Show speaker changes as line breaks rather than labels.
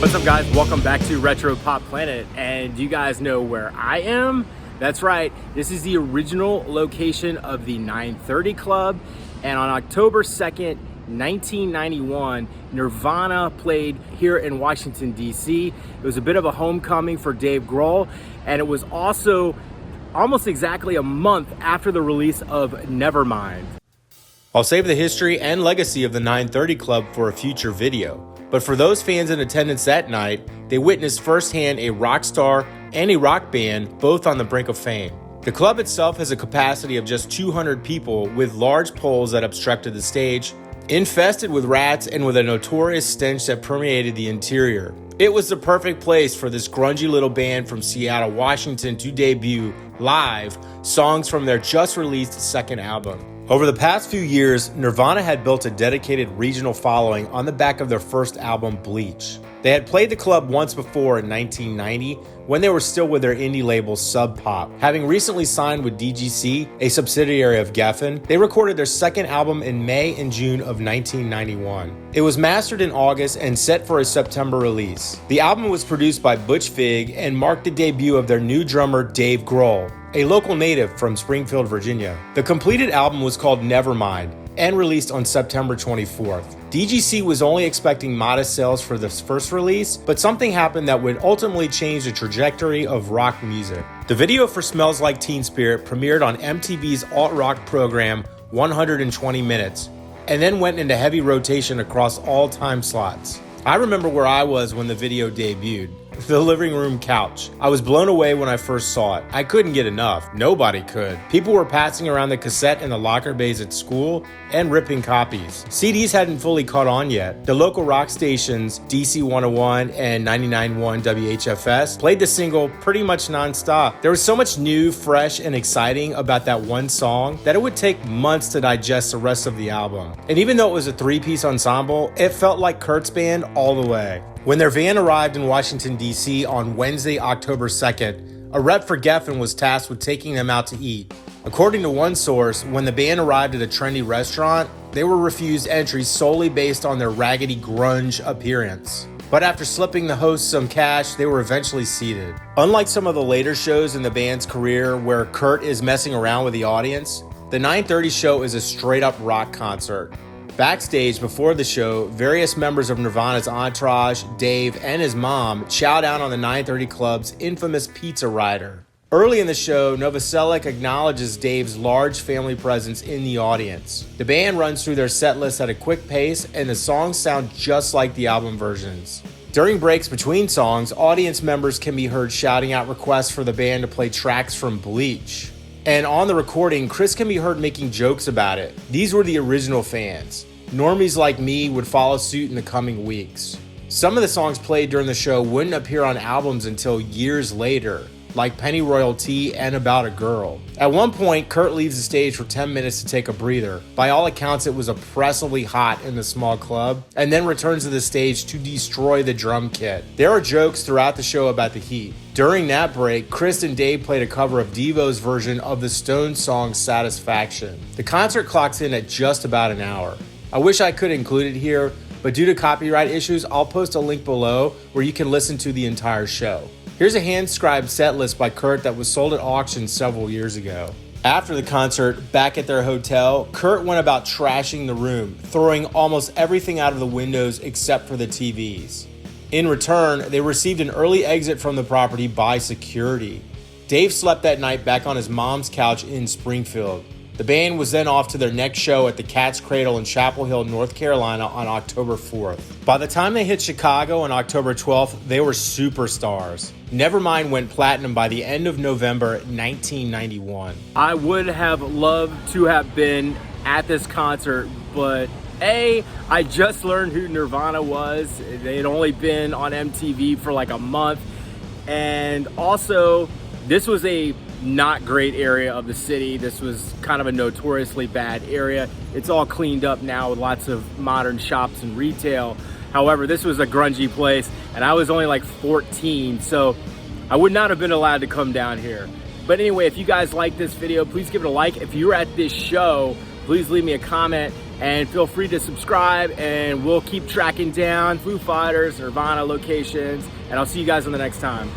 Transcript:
What's up, guys? Welcome back to Retro Pop Planet. And do you guys know where I am? That's right, this is the original location of the 930 Club. And on October 2nd, 1991, Nirvana played here in Washington, D.C. It was a bit of a homecoming for Dave Grohl, and it was also almost exactly a month after the release of Nevermind. I'll save the history and legacy of the 930 Club for a future video. But for those fans in attendance that night, they witnessed firsthand a rock star and a rock band both on the brink of fame. The club itself has a capacity of just 200 people with large poles that obstructed the stage, infested with rats and with a notorious stench that permeated the interior. It was the perfect place for this grungy little band from Seattle, Washington to debut live songs from their just released second album. Over the past few years, Nirvana had built a dedicated regional following on the back of their first album, Bleach. They had played the club once before in 1990 when they were still with their indie label Sub Pop. Having recently signed with DGC, a subsidiary of Geffen, they recorded their second album in May and June of 1991. It was mastered in August and set for a September release. The album was produced by Butch Vig and marked the debut of their new drummer Dave Grohl, a local native from Springfield, Virginia. The completed album was called Nevermind and released on September 24th. DGC was only expecting modest sales for this first release, but something happened that would ultimately change the trajectory of rock music. The video for Smells Like Teen Spirit premiered on MTV's alt-rock program 120 Minutes, and then went into heavy rotation across all time slots. I remember where I was when the video debuted. The living room couch. I was blown away when I first saw it. I couldn't get enough. Nobody could. People were passing around the cassette in the locker bays at school and ripping copies. CDs hadn't fully caught on yet. The local rock stations, DC 101 and 99.1 WHFS, played the single pretty much nonstop. There was so much new, fresh, and exciting about that one song that it would take months to digest the rest of the album. And even though it was a three-piece ensemble, it felt like Kurt's band all the way. When their van arrived in Washington, D.C. on Wednesday, October 2nd, a rep for Geffen was tasked with taking them out to eat. According to one source, when the band arrived at a trendy restaurant, they were refused entry solely based on their raggedy grunge appearance. But after slipping the host some cash, they were eventually seated. Unlike some of the later shows in the band's career where Kurt is messing around with the audience, the 930 show is a straight-up rock concert. Backstage before the show, various members of Nirvana's entourage, Dave and his mom, chow down on the 930 Club's infamous pizza rider. Early in the show, Novoselic acknowledges Dave's large family presence in the audience. The band runs through their set list at a quick pace, and the songs sound just like the album versions. During breaks between songs, audience members can be heard shouting out requests for the band to play tracks from Bleach. And on the recording, Chris can be heard making jokes about it. These were the original fans. Normies like me would follow suit in the coming weeks. Some of the songs played during the show wouldn't appear on albums until years later, like Pennyroyal Tea and About a Girl. At one point, Kurt leaves the stage for 10 minutes to take a breather. By all accounts, it was oppressively hot in the small club, and then returns to the stage to destroy the drum kit. There are jokes throughout the show about the heat. During that break, Chris and Dave played a cover of Devo's version of the Stones song Satisfaction. The concert clocks in at just about an hour. I wish I could include it here, but due to copyright issues, I'll post a link below where you can listen to the entire show. Here's a hand-scribed set list by Kurt that was sold at auction several years ago. After the concert, back at their hotel, Kurt went about trashing the room, throwing almost everything out of the windows except for the TVs. In return, they received an early exit from the property by security. Dave slept that night back on his mom's couch in Springfield. The band was then off to their next show at the Cat's Cradle in Chapel Hill, North Carolina on October 4th. By the time they hit Chicago on October 12th, they were superstars. Nevermind went platinum by the end of November 1991. I would have loved to have been at this concert, but I just learned who Nirvana was. They had only been on MTV for like a month. And also, this was a not great area of the city. This was kind of a notoriously bad area. It's all cleaned up now with lots of modern shops and retail. However, this was a grungy place, and I was only like 14, so I would not have been allowed to come down here. But anyway, if you guys like this video, please give it a like. If you were at this show, please leave me a comment And feel free to subscribe, and we'll keep tracking down Foo Fighters, Nirvana locations, and I'll see you guys on the next time.